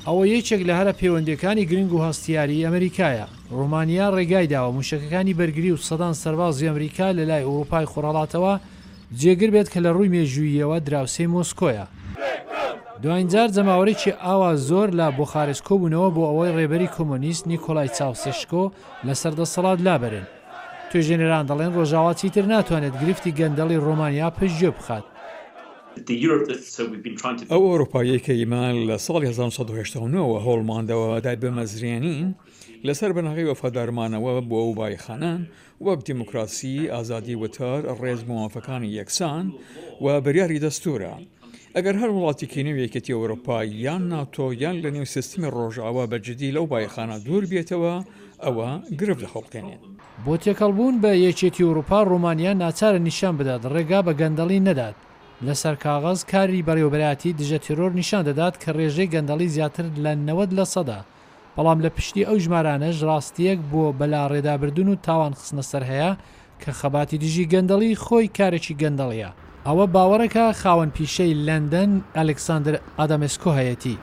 ئەوە یەکێک لە هەرە پەیوەندیەکانی گرنگ و هەستیاری ئەمریکایە. ڕۆمانیا ڕێگای داوە موشەکەکانی بەرگری و سەدان سەربازی ئەمریکا لە لای ئەوروپای خۆڕەڵاتەوە جێگر بێت کە لە ڕووی مێژووییەوە دراوسێی مۆسکۆیە. دوایینجار جەماوەرێکی ئاوا زۆر لە بوخارست کۆبوونەوە بۆ ئەوەی ڕێبەری کۆمۆنیست نیکۆلای چاوسێشکۆ لە سەردەسەڵات لابەرن. توێژێنەران دەڵێن ڕۆژاواتی تر ناتوانێت گرفتی گەندەڵی ڕۆمانیا پشتگوێ بخات. ئەو ئەوروپایەی کە ئیمان لە ساڵی 1970ەوە هۆڵماندەوە دای بە مەزریێنین لەسەر بەناغی وەفادارمانەوە بۆ ئەو بایخانان وەک دیموکراسی، ئازادی وتار، ڕێز موافقەکانی یەکسان و بەریاری دەستورە. ئەگەر هەر وڵاتی کینەوەیەکەتی ئەوروپای یان ناتۆ یان لە نێو سیستمی ڕۆژاوا بەجددی لەو بایخانە دوور بێتەوە ئەوە گرفت دەخۆڵکێنێت. بۆ تێکەڵبوون بە یەکێتی ئەوروپا ڕۆمانیا ناچارە نیشان بدات ڕێگا بە گەندەڵی نەدات. لەسەر کاغەز کاری بەڕێوەبەرایەتی دژە تیرۆر نیشان دەدات کە ڕێژەی گەندەڵی زیاتر لە 90%، بەڵام لە پشتی ئەو ژمارانەش ڕاستیەک بۆ بەلا ڕێدابردون و تاوان خستنە سەر هەیە کە خەباتی دژی گەندەڵی خۆی کارێکی گەندەڵیە. ئەوە باوەڕێکە خاوەن پیشەی لەندەن ئەلێکساندر ئادامسکۆ هەیەتی.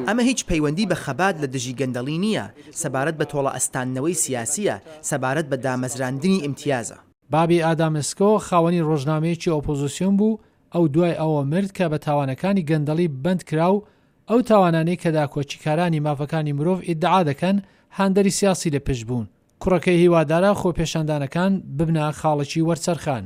ئەمە هیچ پەیوەندی بە خەبات لە دژی گەندەڵی نییە، سەبارەت بە تۆڵە ئەستانەوەی سیاسیە، سەبارەت بە دامەزراندنی ئیمتیازە. بابی ئادامسکۆ خاوەنی ڕۆژنامەیەکی ئۆپۆزیسیۆن بوو، ئەو دوای ئەوە مرد کە بە تاوانەکانی گەندەڵی بند کرا و ئەو تاوانانەی کە داکۆچیکارانی مافەکانی مرۆڤ ئیدعا دەکەن هاندەری سیاسی لە پشت بوون. کوڕەکەی هیوادارە خۆپێشاندانەکان ببنە خاڵێکی وەرچەرخان.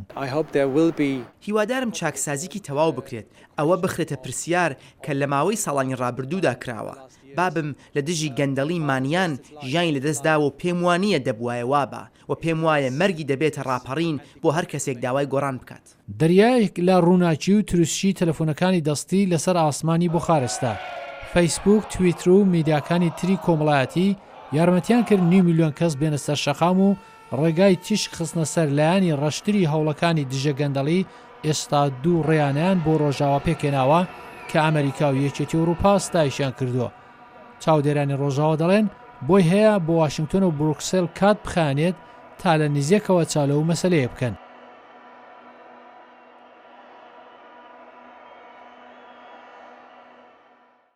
هیوادارم چاکسازیکی تەواو بکرێت، ئەوە بخرێتە پرسیار کە لە ماوەی ساڵانی ڕابردوودا کراوە. بابم لە دژی گەندەڵی مانیان ژیانی لەدەستداوە و پێم وانییە دەبوایە وابە و پێم وایە مەرگی دەبێتە ڕاپەڕین بۆ هەر کەسێک داوای گۆڕان بکات. دەریایەک لە ڕووناچی و تروسچی تەلەفۆنەکانی دەستی لەسەر ئاسمانی بوخارستە. فەیسبوک، تویتر و میدیاکانی تری کۆمەڵایەتی یارمەتیان کرد 9 میلیۆن کەس بێنە سەر شەقام و ڕێگای تیش خستنە سەر لایانی ڕەشتری هەوڵەکانی دژە گەندەڵی ئێستا دوو ڕێیانیان بۆ ڕۆژاوا پێکێناوە کە ئەمریکا و یەکێتی ئەوروپا ستایشیان کردووە. چاودێرانی ڕۆژاوا دەڵێن بۆی هەیە بۆ واشنگتن و بروکسل کات بخانێت تا لە نزیکەوە چالە و مەسەلەیە بکەن.